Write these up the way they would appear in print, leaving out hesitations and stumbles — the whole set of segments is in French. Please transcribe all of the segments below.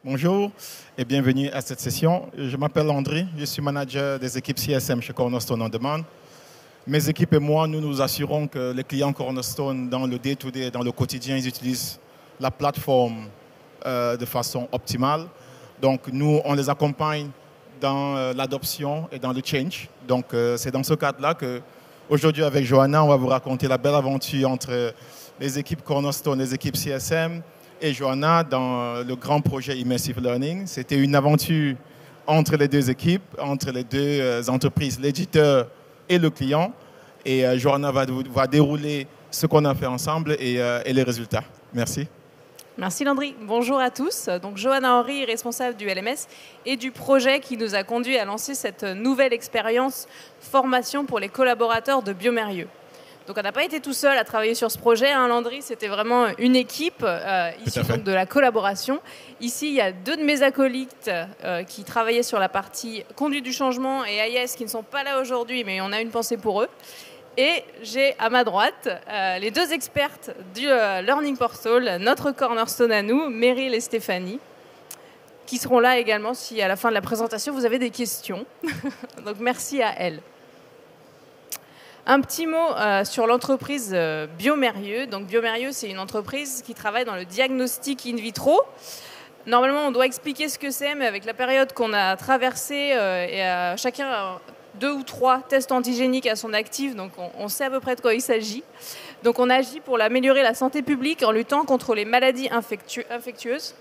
Bonjour et bienvenue à cette session. Je m'appelle André, je suis manager des équipes CSM chez Cornerstone On Demand. Mes équipes et moi, nous nous assurons que les clients Cornerstone, dans le day-to-day, dans le quotidien, ils utilisent la plateforme de façon optimale. Donc, nous, on les accompagne dans l'adoption et dans le change. Donc, c'est dans ce cadre-là qu'aujourd'hui, avec Johanna, on va vous raconter la belle aventure entre les équipes Cornerstone, les équipes CSM et Johanna dans le grand projet Immersive Learning. C'était une aventure entre les deux équipes, entre les deux entreprises, l'éditeur et le client. Et Johanna va dérouler ce qu'on a fait ensemble et les résultats. Merci. Merci Landry. Bonjour à tous. Donc Johanna Henry, responsable du LMS et du projet qui nous a conduit à lancer cette nouvelle expérience formation pour les collaborateurs de Biomérieux. Donc on n'a pas été tout seul à travailler sur ce projet, hein, Landry, c'était vraiment une équipe issue donc de la collaboration. Ici, il y a deux de mes acolytes qui travaillaient sur la partie conduite du changement et AIS qui ne sont pas là aujourd'hui, mais on a une pensée pour eux. Et j'ai à ma droite les deux expertes du Learning Portal, notre Cornerstone à nous, Meryl et Stéphanie, qui seront là également si à la fin de la présentation vous avez des questions. Donc merci à elles. Un petit mot sur l'entreprise Biomérieux. Donc Biomérieux, c'est une entreprise qui travaille dans le diagnostic in vitro. Normalement, on doit expliquer ce que c'est, mais avec la période qu'on a traversée, chacun a 2 ou 3 tests antigéniques à son actif, donc on sait à peu près de quoi il s'agit. Donc on agit pour améliorer la santé publique en luttant contre les maladies infectieuses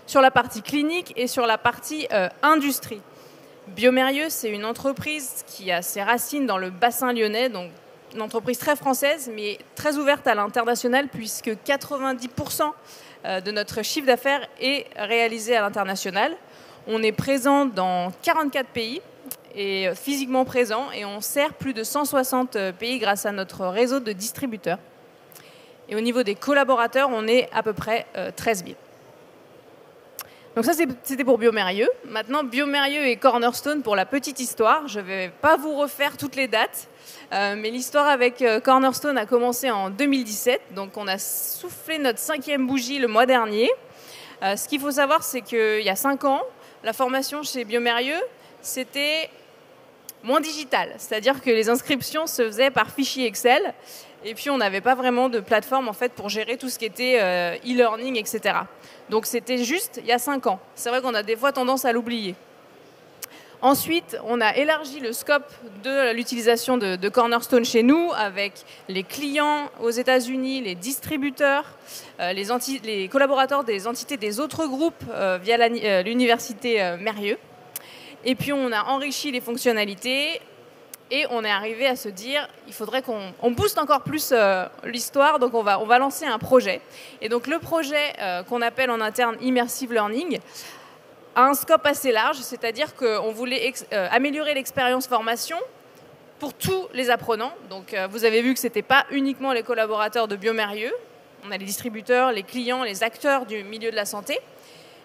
sur la partie clinique et sur la partie industrie. Biomérieux, c'est une entreprise qui a ses racines dans le bassin lyonnais, donc une entreprise très française, mais très ouverte à l'international, puisque 90% de notre chiffre d'affaires est réalisé à l'international. On est présent dans 44 pays, et physiquement présent, et on sert plus de 160 pays grâce à notre réseau de distributeurs. Et au niveau des collaborateurs, on est à peu près 13 000. Donc ça, c'était pour Biomérieux. Maintenant, Biomérieux et Cornerstone, pour la petite histoire. Je ne vais pas vous refaire toutes les dates, mais l'histoire avec Cornerstone a commencé en 2017. Donc on a soufflé notre 5e bougie le mois dernier. Ce qu'il faut savoir, c'est qu'il y a 5 ans, la formation chez Biomérieux, c'était moins digital. C'est-à-dire que les inscriptions se faisaient par fichier Excel. Et puis, on n'avait pas vraiment de plateforme en fait, pour gérer tout ce qui était e-learning, etc. Donc, c'était juste il y a 5 ans. C'est vrai qu'on a des fois tendance à l'oublier. Ensuite, on a élargi le scope de l'utilisation de Cornerstone chez nous avec les clients aux États-Unis, les distributeurs, les collaborateurs des entités des autres groupes via l'université Mérieux. Et puis, on a enrichi les fonctionnalités et on est arrivé à se dire il faudrait qu'on booste encore plus l'histoire, donc on va lancer un projet. Et donc, le projet qu'on appelle en interne Immersive Learning a un scope assez large, c'est-à-dire qu'on voulait améliorer l'expérience formation pour tous les apprenants. Donc, vous avez vu que ce n'était pas uniquement les collaborateurs de Biomérieux. On a les distributeurs, les clients, les acteurs du milieu de la santé,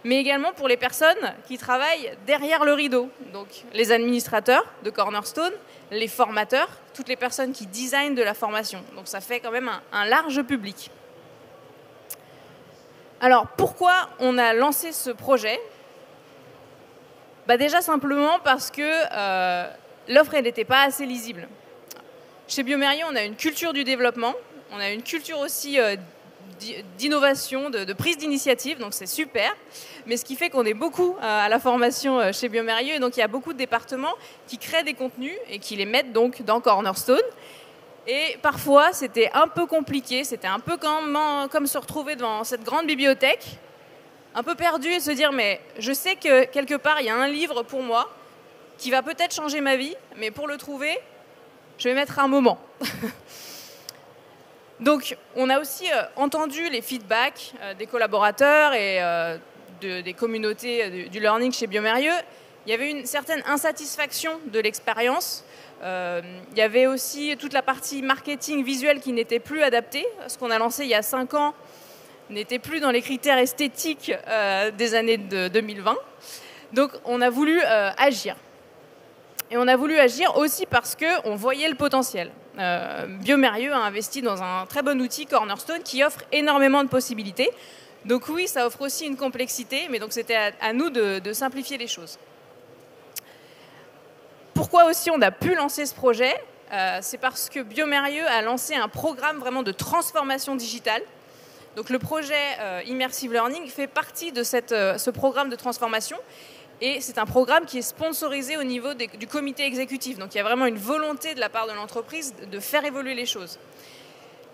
mais également pour les personnes qui travaillent derrière le rideau. Donc, les administrateurs de Cornerstone, les formateurs, toutes les personnes qui designent de la formation. Donc, ça fait quand même un large public. Alors, pourquoi on a lancé ce projet ? Déjà simplement parce que l'offre n'était pas assez lisible. Chez Biomérieux, on a une culture du développement, on a une culture aussi d'innovation, de prise d'initiative, donc c'est super. Mais ce qui fait qu'on est beaucoup à la formation chez Biomérieux, et donc il y a beaucoup de départements qui créent des contenus et qui les mettent donc dans Cornerstone. Et parfois, c'était un peu compliqué, c'était un peu comme se retrouver devant cette grande bibliothèque, un peu perdu et se dire, mais je sais que quelque part, il y a un livre pour moi qui va peut-être changer ma vie, mais pour le trouver, je vais mettre un moment. Donc, on a aussi entendu les feedbacks des collaborateurs et des communautés du learning chez Biomérieux. Il y avait une certaine insatisfaction de l'expérience. Il y avait aussi toute la partie marketing visuel qui n'était plus adaptée. Ce qu'on a lancé il y a 5 ans n'était plus dans les critères esthétiques des années 2020. Donc, on a voulu agir. Et on a voulu agir aussi parce qu'on voyait le potentiel. Biomérieux a investi dans un très bon outil, Cornerstone, qui offre énormément de possibilités. Donc oui, ça offre aussi une complexité, mais donc c'était à nous de simplifier les choses. Pourquoi aussi on a pu lancer ce projet? C'est parce que bioMérieux a lancé un programme vraiment de transformation digitale. Donc le projet Immersive Learning fait partie de ce programme de transformation. Et c'est un programme qui est sponsorisé au niveau du comité exécutif. Donc il y a vraiment une volonté de la part de l'entreprise de faire évoluer les choses.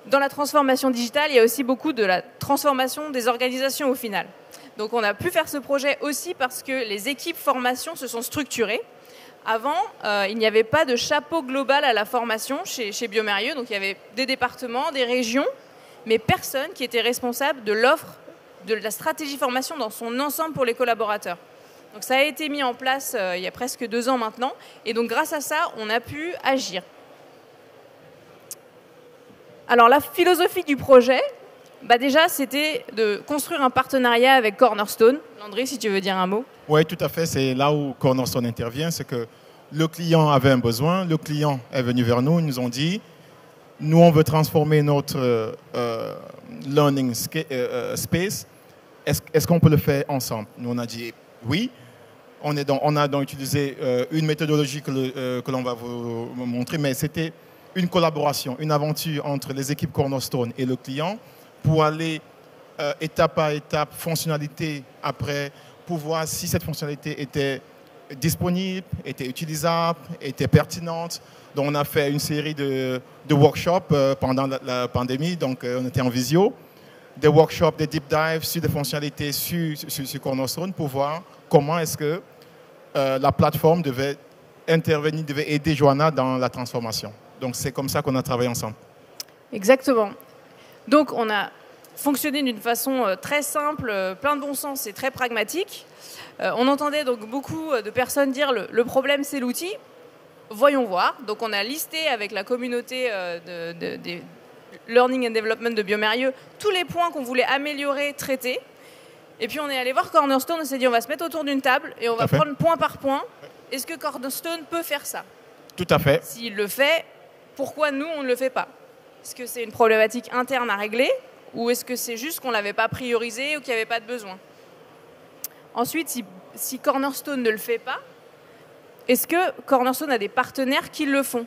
Dans la transformation digitale, il y a aussi beaucoup de la transformation des organisations au final. Donc on a pu faire ce projet aussi parce que les équipes formation se sont structurées. Avant, il n'y avait pas de chapeau global à la formation chez bioMérieux. Donc il y avait des départements, des régions, mais personne qui était responsable de l'offre, de la stratégie formation dans son ensemble pour les collaborateurs. Donc ça a été mis en place il y a presque 2 ans maintenant. Et donc grâce à ça, on a pu agir. Alors la philosophie du projet, déjà c'était de construire un partenariat avec Cornerstone. Landry, si tu veux dire un mot. Oui, tout à fait. C'est là où Cornerstone intervient. C'est que le client avait un besoin. Le client est venu vers nous. Ils nous ont dit, nous on veut transformer notre learning space. Est-ce qu'on peut le faire ensemble? Nous on a dit oui. On a donc utilisé une méthodologie que l'on va vous montrer, mais c'était une collaboration, une aventure entre les équipes Cornerstone et le client pour aller étape par étape, fonctionnalité après, pour voir si cette fonctionnalité était disponible, était utilisable, était pertinente. Donc on a fait une série de workshops pendant la pandémie, donc on était en visio, des workshops, des deep dives sur des fonctionnalités sur Cornerstone pour voir comment est-ce que la plateforme devait intervenir, devait aider Johanna dans la transformation. Donc c'est comme ça qu'on a travaillé ensemble. Exactement. Donc on a fonctionné d'une façon très simple, plein de bon sens et très pragmatique. On entendait donc beaucoup de personnes dire le problème c'est l'outil. Voyons voir. Donc on a listé avec la communauté des Learning and Development de bioMérieux tous les points qu'on voulait améliorer, traiter. Et puis on est allé voir Cornerstone, on s'est dit on va se mettre autour d'une table et on va prendre point par point. Est-ce que Cornerstone peut faire ça? Tout à fait. S'il le fait, pourquoi nous on ne le fait pas? Est-ce que c'est une problématique interne à régler ou est-ce que c'est juste qu'on ne l'avait pas priorisé ou qu'il n'y avait pas de besoin? Ensuite, si Cornerstone ne le fait pas, est-ce que Cornerstone a des partenaires qui le font?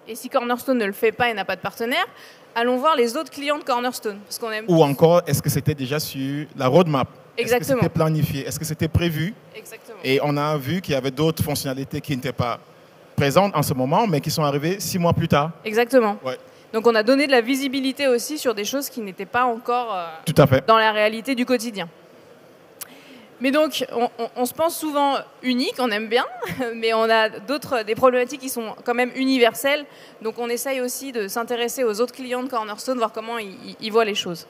Et si Cornerstone ne le fait pas et n'a pas de partenaire, allons voir les autres clients de Cornerstone. Parce qu'on aime... Ou encore, est-ce que c'était déjà sur la roadmap? Exactement. Est-ce que c'était planifié? Est-ce que c'était prévu? Exactement. Et on a vu qu'il y avait d'autres fonctionnalités qui n'étaient pas présentes en ce moment, mais qui sont arrivées 6 mois plus tard. Exactement. Ouais. Donc on a donné de la visibilité aussi sur des choses qui n'étaient pas encore Tout à fait. dans la réalité du quotidien. Mais donc, on se pense souvent unique, on aime bien, mais on a des problématiques qui sont quand même universelles. Donc on essaye aussi de s'intéresser aux autres clients de Cornerstone, voir comment ils voient les choses.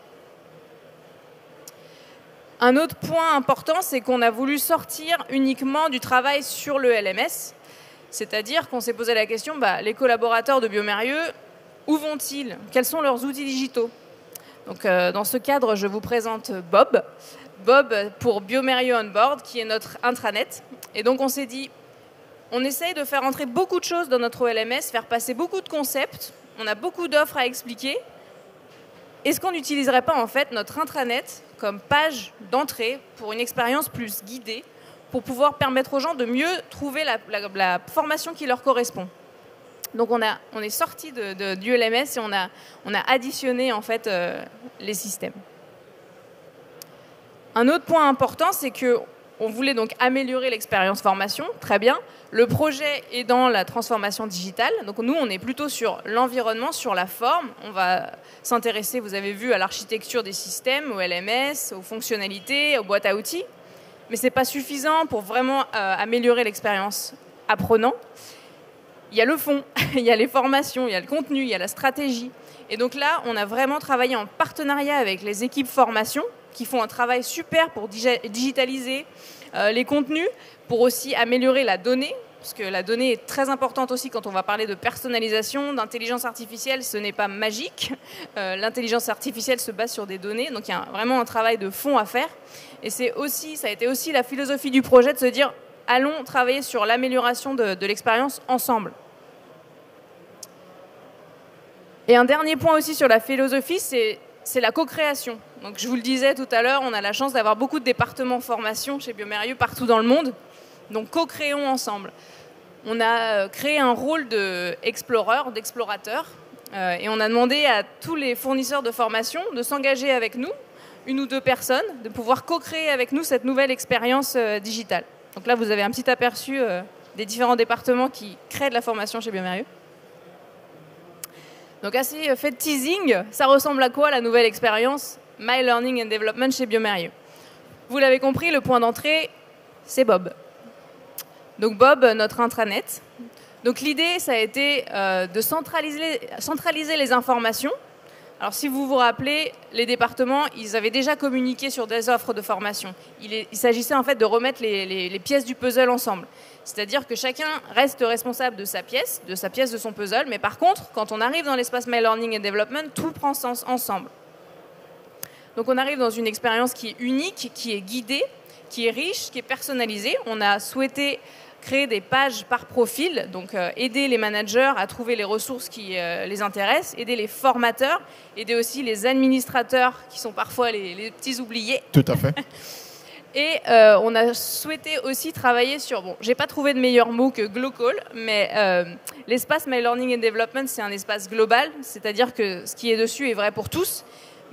Un autre point important, c'est qu'on a voulu sortir uniquement du travail sur le LMS. C'est-à-dire qu'on s'est posé la question, les collaborateurs de bioMérieux, où vont-ils? Quels sont leurs outils digitaux? Donc, dans ce cadre, je vous présente Bob. Bob pour bioMérieux Onboard, qui est notre intranet. Et donc, on s'est dit, on essaye de faire entrer beaucoup de choses dans notre LMS, faire passer beaucoup de concepts. On a beaucoup d'offres à expliquer. Est-ce qu'on n'utiliserait pas, en fait, notre intranet comme page d'entrée pour une expérience plus guidée, pour pouvoir permettre aux gens de mieux trouver la formation qui leur correspond? Donc, on est sorti du LMS et on a additionné, en fait, les systèmes. Un autre point important, c'est qu'on voulait donc améliorer l'expérience formation, très bien. Le projet est dans la transformation digitale. Donc nous, on est plutôt sur l'environnement, sur la forme. On va s'intéresser, vous avez vu, à l'architecture des systèmes, au LMS, aux fonctionnalités, aux boîtes à outils. Mais ce n'est pas suffisant pour vraiment améliorer l'expérience apprenant. Il y a le fond, il y a les formations, il y a le contenu, il y a la stratégie. Et donc là, on a vraiment travaillé en partenariat avec les équipes formation qui font un travail super pour digitaliser les contenus, pour aussi améliorer la donnée, parce que la donnée est très importante aussi quand on va parler de personnalisation, d'intelligence artificielle, ce n'est pas magique. L'intelligence artificielle se base sur des données, donc il y a vraiment un travail de fond à faire. Et ça a été aussi la philosophie du projet de se dire, allons travailler sur l'amélioration de l'expérience ensemble. Et un dernier point aussi sur la philosophie, c'est c'est la co-création. Donc, je vous le disais tout à l'heure, on a la chance d'avoir beaucoup de départements formation chez Biomérieux partout dans le monde. Donc, co-créons ensemble. On a créé un rôle d'explorateur, et on a demandé à tous les fournisseurs de formation de s'engager avec nous, 1 ou 2 personnes, de pouvoir co-créer avec nous cette nouvelle expérience digitale. Donc là, vous avez un petit aperçu des différents départements qui créent de la formation chez Biomérieux. Donc assez fait de teasing, ça ressemble à quoi la nouvelle expérience My Learning and Development chez Biomérieux? Vous l'avez compris, le point d'entrée, c'est Bob. Donc Bob, notre intranet. Donc l'idée, ça a été de centraliser les informations. Alors si vous vous rappelez, les départements, ils avaient déjà communiqué sur des offres de formation. Il s'agissait en fait de remettre les pièces du puzzle ensemble. C'est-à-dire que chacun reste responsable de sa pièce de son puzzle, mais par contre, quand on arrive dans l'espace My Learning and Development, tout prend sens ensemble. Donc on arrive dans une expérience qui est unique, qui est guidée, qui est riche, qui est personnalisée. On a souhaité créer des pages par profil, donc aider les managers à trouver les ressources qui les intéressent, aider les formateurs, aider aussi les administrateurs qui sont parfois les petits oubliés. Tout à fait. Et on a souhaité aussi travailler sur, bon, j'ai pas trouvé de meilleur mot que global, mais l'espace My Learning and Development, c'est un espace global, c'est-à-dire que ce qui est dessus est vrai pour tous,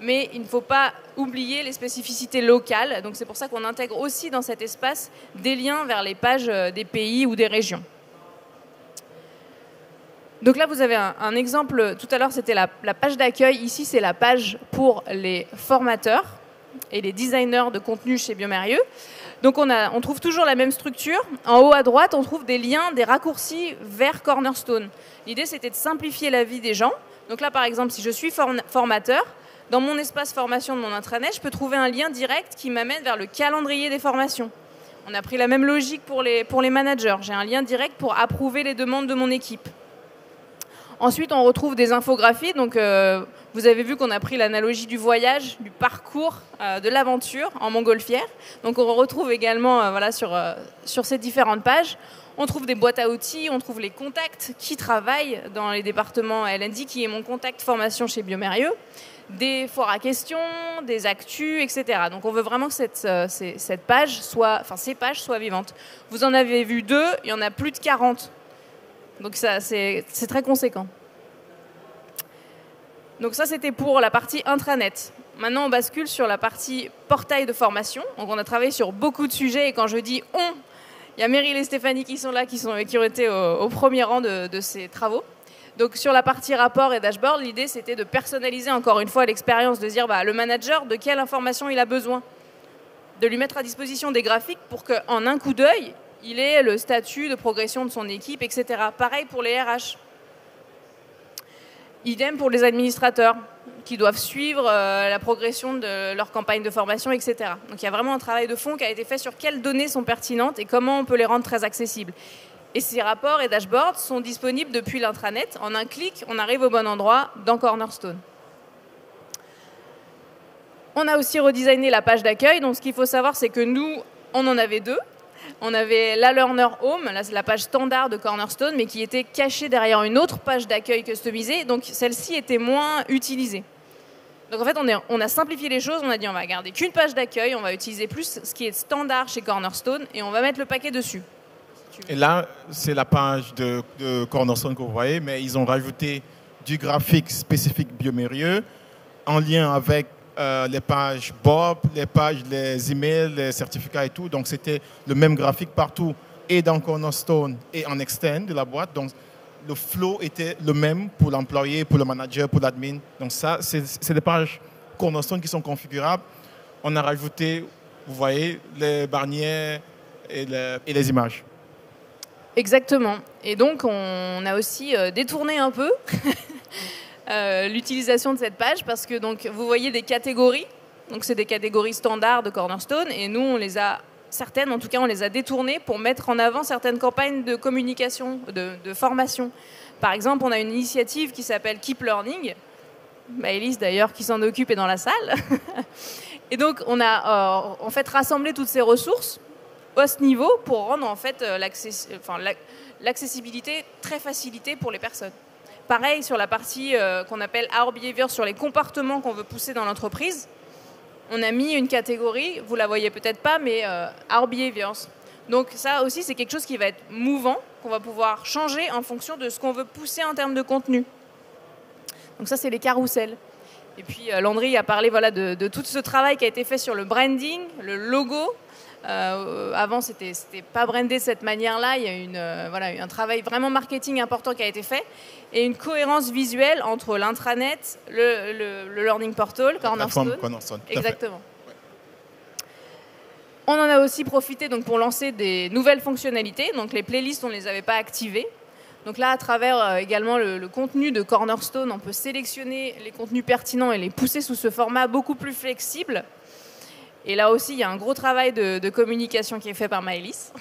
mais il ne faut pas oublier les spécificités locales. Donc c'est pour ça qu'on intègre aussi dans cet espace des liens vers les pages des pays ou des régions. Donc là, vous avez un exemple. Tout à l'heure, c'était la page d'accueil. Ici, c'est la page pour les formateurs et les designers de contenu chez Biomérieux. Donc on trouve toujours la même structure. En haut à droite, on trouve des liens, des raccourcis vers Cornerstone. L'idée, c'était de simplifier la vie des gens. Donc là, par exemple, si je suis formateur, dans mon espace formation de mon intranet, je peux trouver un lien direct qui m'amène vers le calendrier des formations. On a pris la même logique pour les managers. J'ai un lien direct pour approuver les demandes de mon équipe. Ensuite, on retrouve des infographies. Donc, vous avez vu qu'on a pris l'analogie du voyage, du parcours, de l'aventure en montgolfière. Donc, on retrouve également voilà, sur ces différentes pages. On trouve des boîtes à outils, on trouve les contacts qui travaillent dans les départements L&D, qui est mon contact formation chez Biomérieux, des foires à questions, des actus, etc. Donc on veut vraiment que ces pages soient vivantes. Vous en avez vu 2, il y en a plus de 40. Donc c'est très conséquent. Donc ça, c'était pour la partie intranet. Maintenant, on bascule sur la partie portail de formation. Donc on a travaillé sur beaucoup de sujets, et quand je dis « on », il y a Meryl et Stéphanie qui sont là, qui ont été au premier rang de ces travaux. Donc sur la partie rapport et dashboard, l'idée c'était de personnaliser encore une fois l'expérience, de dire le manager de quelle information il a besoin, de lui mettre à disposition des graphiques pour qu'en un coup d'œil, il ait le statut de progression de son équipe, etc. Pareil pour les RH. Idem pour les administrateurs qui doivent suivre la progression de leur campagne de formation, etc. Donc il y a vraiment un travail de fond qui a été fait sur quelles données sont pertinentes et comment on peut les rendre très accessibles. Et ces rapports et dashboards sont disponibles depuis l'intranet. En un clic, on arrive au bon endroit dans Cornerstone. On a aussi redesigné la page d'accueil. Donc, ce qu'il faut savoir, c'est que nous, on en avait 2. On avait la Learner Home, là c'est la page standard de Cornerstone, mais qui était cachée derrière une autre page d'accueil customisée. Donc, celle-ci était moins utilisée. Donc, en fait, on a simplifié les choses. On a dit, on va garder qu'une page d'accueil. On va utiliser plus ce qui est standard chez Cornerstone et on va mettre le paquet dessus. Et là, c'est la page de Cornerstone que vous voyez, mais ils ont rajouté du graphique spécifique Biomérieux en lien avec les pages Bob, les emails, les certificats et tout. Donc, c'était le même graphique partout, et dans Cornerstone et en externe de la boîte. Donc, le flow était le même pour l'employé, pour le manager, pour l'admin. Donc, ça, c'est des pages Cornerstone qui sont configurables. On a rajouté, vous voyez, les bannières et les images. Exactement. Et donc, on a aussi détourné un peu l'utilisation de cette page parce que donc, vous voyez des catégories. Donc, c'est des catégories standards de Cornerstone et nous, on les a, certaines en tout cas, on les a détournées pour mettre en avant certaines campagnes de communication, de formation. Par exemple, on a une initiative qui s'appelle Keep Learning. Maëlys, d'ailleurs, qui s'en occupe est dans la salle. Et donc, on a en fait rassemblé toutes ces ressources à ce niveau pour rendre en fait l'accessibilité très facilitée pour les personnes. pareil, sur la partie qu'on appelle Our Behavior, sur les comportements qu'on veut pousser dans l'entreprise, on a mis une catégorie, vous la voyez peut-être pas, mais Our Behaviors. Donc ça aussi, c'est quelque chose qui va être mouvant, qu'on va pouvoir changer en fonction de ce qu'on veut pousser en termes de contenu. Donc ça, c'est les carousels. Et puis Landry a parlé voilà, de tout ce travail qui a été fait sur le branding, le logo. Avant, c'était pas brandé de cette manière-là. Il y a voilà, un travail vraiment marketing important qui a été fait et une cohérence visuelle entre l'intranet, le learning portal, Cornerstone. Exactement. On en a aussi profité donc, pour lancer des nouvelles fonctionnalités. Donc les playlists, on ne les avait pas activées. Donc là, à travers également le contenu de Cornerstone, on peut sélectionner les contenus pertinents et les pousser sous ce format beaucoup plus flexible. Et là aussi, il y a un gros travail de communication qui est fait par Maëlys.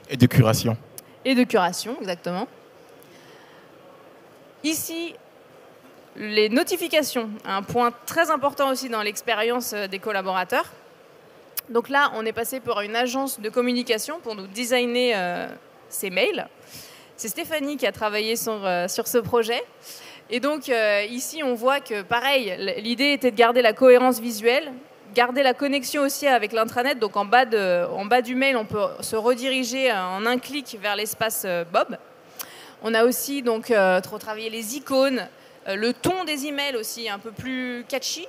Et de curation. Et de curation, exactement. Ici, les notifications, un point très important aussi dans l'expérience des collaborateurs. Donc là, on est passé par une agence de communication pour nous designer ces mails. C'est Stéphanie qui a travaillé sur ce projet. Et donc ici, on voit que pareil, l'idée était de garder la cohérence visuelle, garder la connexion aussi avec l'intranet. Donc en bas du mail, on peut se rediriger en un clic vers l'espace Bob. On a aussi donc travaillé les icônes, le ton des emails aussi un peu plus catchy.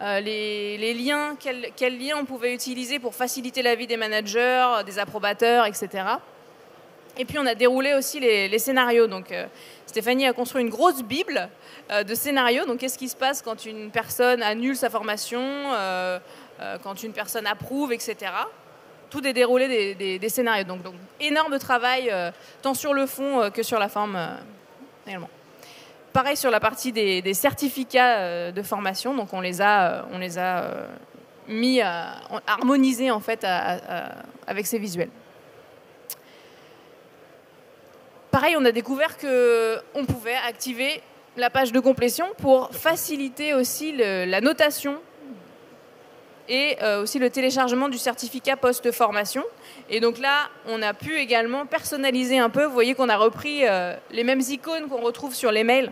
Les liens, quels liens on pouvait utiliser pour faciliter la vie des managers, des approbateurs, etc. Et puis on a déroulé aussi les scénarios. Donc Stéphanie a construit une grosse bible de scénarios. Donc qu'est-ce qui se passe quand une personne annule sa formation, quand une personne approuve, etc. Tout est déroulé des scénarios. Donc énorme travail, tant sur le fond que sur la forme également. Pareil sur la partie des certificats de formation. Donc on les a mis harmonisés en fait avec ces visuels. Pareil, on a découvert qu'on pouvait activer la page de complétion pour faciliter aussi la notation et aussi le téléchargement du certificat post-formation. Et donc là, on a pu également personnaliser un peu. Vous voyez qu'on a repris les mêmes icônes qu'on retrouve sur les mails.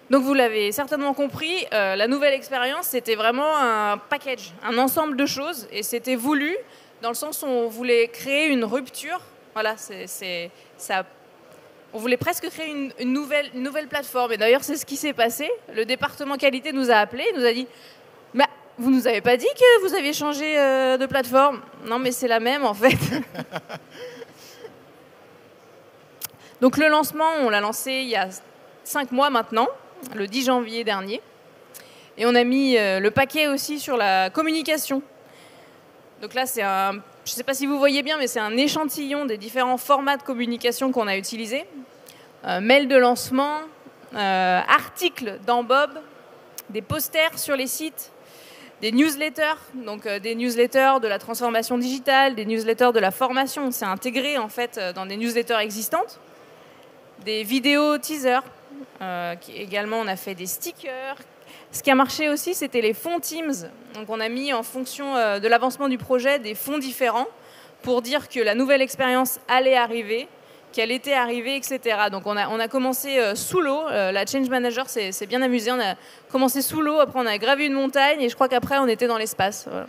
Donc vous l'avez certainement compris, la nouvelle expérience, c'était vraiment un package, un ensemble de choses. Et c'était voulu dans le sens où on voulait créer une rupture. Voilà, on voulait presque créer une nouvelle plateforme. Et d'ailleurs, c'est ce qui s'est passé. Le département qualité nous a appelés, nous a dit bah, « Vous ne nous avez pas dit que vous aviez changé de plateforme ?» Non, mais c'est la même, en fait. Donc le lancement, on l'a lancé il y a 5 mois maintenant, le 10 janvier dernier. Et on a mis le paquet aussi sur la communication. Donc là, je ne sais pas si vous voyez bien, mais c'est un échantillon des différents formats de communication qu'on a utilisés. Mail de lancement, articles dans Bob, des posters sur les sites, des newsletters, donc des newsletters de la transformation digitale, des newsletters de la formation. C'est intégré en fait dans des newsletters existantes. Des vidéos teasers. Également, on a fait des stickers. Ce qui a marché aussi, c'était les fonds Teams. Donc, on a mis en fonction de l'avancement du projet des fonds différents pour dire que la nouvelle expérience allait arriver, qu'elle était arrivée, etc. Donc, on a commencé sous l'eau. La Change Manager s'est bien amusée. On a commencé sous l'eau, après on a gravi une montagne et je crois qu'après, on était dans l'espace. Voilà.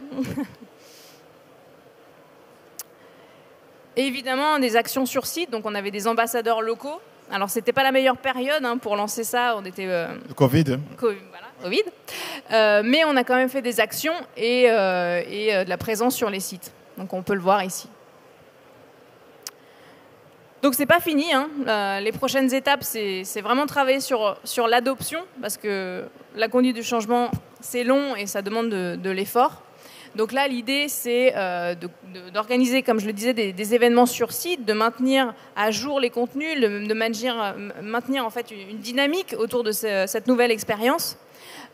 Et évidemment, des actions sur site. Donc, on avait des ambassadeurs locaux. Alors, ce n'était pas la meilleure période pour lancer ça. On était... Le Covid. Voilà, Covid. Mais on a quand même fait des actions et de la présence sur les sites. Donc, on peut le voir ici. Donc, ce n'est pas fini. Les prochaines étapes, c'est vraiment travailler sur l'adoption parce que la conduite du changement, c'est long et ça demande de l'effort. Donc là, l'idée, c'est d'organiser, comme je le disais, des événements sur site, de maintenir à jour les contenus, de maintenir en fait une dynamique autour de cette nouvelle expérience.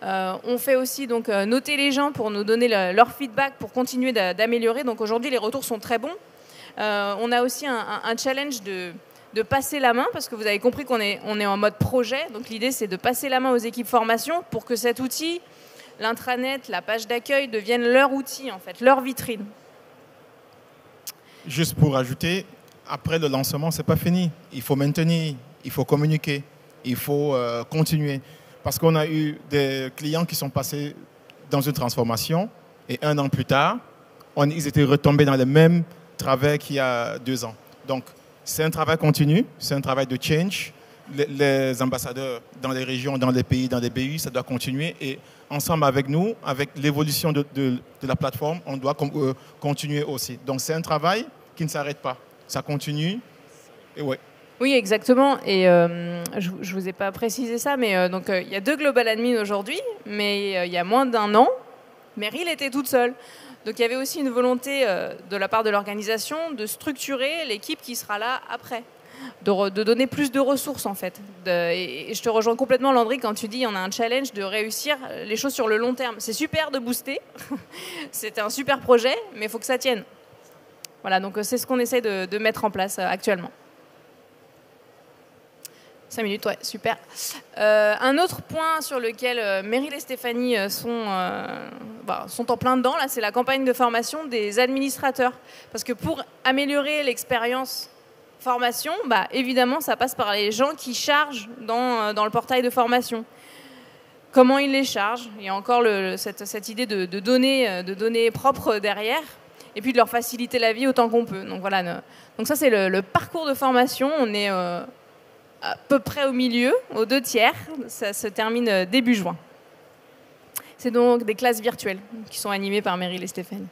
On fait aussi donc noter les gens pour nous donner leur feedback pour continuer d'améliorer. Donc aujourd'hui, les retours sont très bons. On a aussi un challenge de passer la main, parce que vous avez compris qu'on est en mode projet. Donc l'idée, c'est de passer la main aux équipes formation pour que cet outil, l'intranet, la page d'accueil deviennent leur outil, en fait, leur vitrine. Juste pour ajouter, après le lancement, ce n'est pas fini. Il faut maintenir, il faut communiquer, il faut continuer. Parce qu'on a eu des clients qui sont passés dans une transformation et 1 an plus tard, ils étaient retombés dans le même travers qu'il y a 2 ans. Donc, c'est un travail continu, c'est un travail de change. Les ambassadeurs dans les régions, dans les pays, dans les BU, ça doit continuer. Et ensemble avec nous, avec l'évolution de la plateforme, on doit continuer aussi. Donc, c'est un travail qui ne s'arrête pas. Ça continue. Et ouais. Oui, exactement. Et je ne vous ai pas précisé ça, mais donc il y a 2 Global Admin aujourd'hui, mais il y a moins d'1 an, Meryl était toute seule. Donc il y avait aussi une volonté de la part de l'organisation de structurer l'équipe qui sera là après, de donner plus de ressources en fait. Et je te rejoins complètement, Landry, quand tu dis on a un challenge de réussir les choses sur le long terme. C'est super de booster, c'était un super projet, mais il faut que ça tienne. Voilà, donc c'est ce qu'on essaie de mettre en place actuellement. 5 minutes, ouais, super. Un autre point sur lequel Meryl et Stéphanie sont en plein dedans, là, c'est la campagne de formation des administrateurs. Parce que pour améliorer l'expérience formation, évidemment, ça passe par les gens qui chargent dans le portail de formation. Comment ils les chargent? Il y a encore cette idée de données propres derrière, et puis de leur faciliter la vie autant qu'on peut. Donc voilà. Donc ça, c'est le parcours de formation. On est à peu près au milieu, aux 2/3. Ça se termine début juin. C'est donc des classes virtuelles qui sont animées par Meryl et Stéphanie.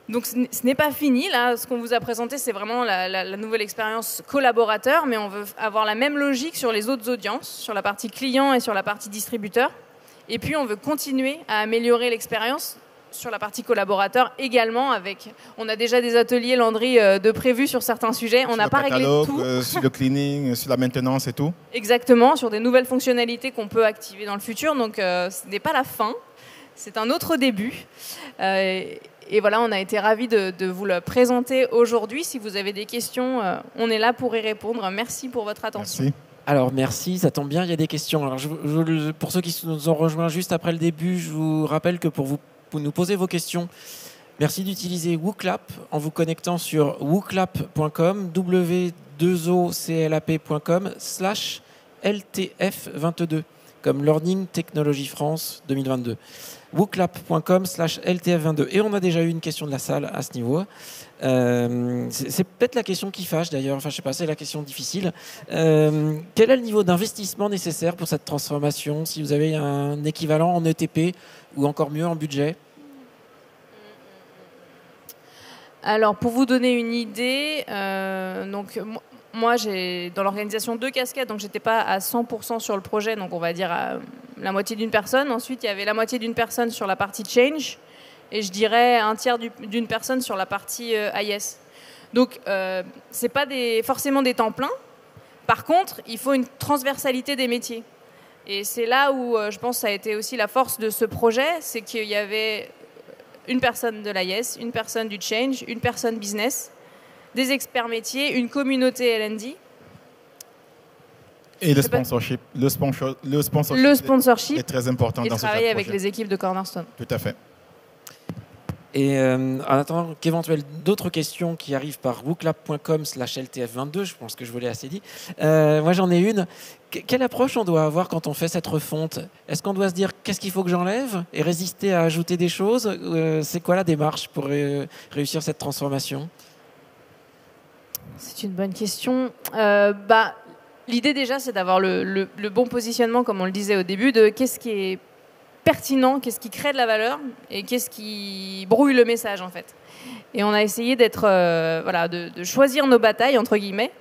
Donc ce n'est pas fini, là. Ce qu'on vous a présenté, c'est vraiment la nouvelle expérience collaborateur, mais on veut avoir la même logique sur les autres audiences, sur la partie client et sur la partie distributeur. Et puis on veut continuer à améliorer l'expérience sur la partie collaborateur également. On a déjà des ateliers, Landry, de prévus sur certains sujets. On n'a pas réglé tout. Sur le cleaning, sur la maintenance et tout. Exactement, sur des nouvelles fonctionnalités qu'on peut activer dans le futur. Donc ce n'est pas la fin, c'est un autre début. Et voilà, on a été ravis de vous le présenter aujourd'hui. Si vous avez des questions, on est là pour y répondre. Merci pour votre attention. Merci. Alors merci, ça tombe bien, il y a des questions. Alors, pour ceux qui nous ont rejoints juste après le début, je vous rappelle que pour nous poser vos questions, merci d'utiliser WooClap en vous connectant sur wooclap.com, w2oclap.com/LTF22, comme Learning Technology France 2022. wooclap.com/LTF22. Et on a déjà eu une question de la salle à ce niveau. C'est peut-être la question qui fâche d'ailleurs, enfin je sais pas, c'est la question difficile. Quel est le niveau d'investissement nécessaire pour cette transformation, si vous avez un équivalent en ETP ou encore mieux en budget? Alors pour vous donner une idée, donc moi j'ai dans l'organisation 2 casquettes, donc j'étais pas à 100% sur le projet, donc on va dire à la moitié d'une personne. Ensuite il y avait la moitié d'une personne sur la partie change, et je dirais un tiers d'une personne sur la partie IS. Donc, ce n'est pas forcément des temps pleins. Par contre, il faut une transversalité des métiers. Et c'est là où je pense que ça a été aussi la force de ce projet, c'est qu'il y avait une personne de l'IS, une personne du change, une personne business, des experts métiers, une communauté L&D. Et le sponsorship. Le sponsorship est très important dans ce projet. Et travailler avec les équipes de Cornerstone. Tout à fait. Et en attendant qu'éventuellement d'autres questions qui arrivent par wooclap.com/LTF22, je pense que je vous l'ai assez dit. Moi, j'en ai une. Quelle approche on doit avoir quand on fait cette refonte? Est-ce qu'on doit se dire qu'est-ce qu'il faut que j'enlève et résister à ajouter des choses? C'est quoi la démarche pour réussir cette transformation? C'est une bonne question. L'idée déjà, c'est d'avoir le bon positionnement, comme on le disait au début, de qu'est-ce qui est pertinent, qu'est-ce qui crée de la valeur et qu'est-ce qui brouille le message en fait. Et on a essayé de choisir nos batailles entre guillemets.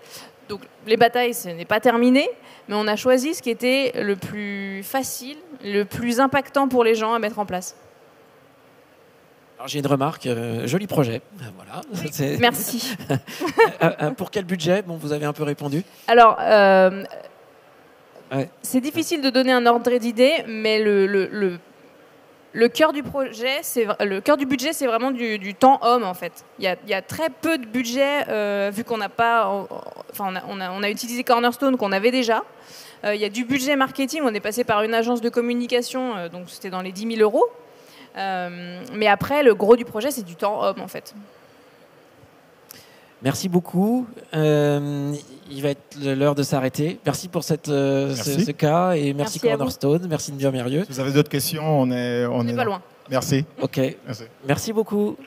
Donc les batailles, ce n'est pas terminé, mais on a choisi ce qui était le plus facile, le plus impactant pour les gens à mettre en place. Alors j'ai une remarque, joli projet. Voilà. Oui, merci. Pour quel budget? Bon, vous avez un peu répondu. Alors. Ouais. C'est difficile de donner un ordre d'idée, mais le cœur du projet, le cœur du budget, c'est vraiment du temps homme en fait. Il y a très peu de budget vu qu'on n'a pas, on a utilisé Cornerstone qu'on avait déjà. Il y a du budget marketing, on est passé par une agence de communication, donc c'était dans les 10 000 €. Mais après, le gros du projet, c'est du temps homme, en fait. Merci beaucoup. Il va être l'heure de s'arrêter. Merci pour ce cas et merci Cornerstone. Merci Biomerrieux. Si vous avez d'autres questions, on est pas loin. Merci. Ok. Merci beaucoup.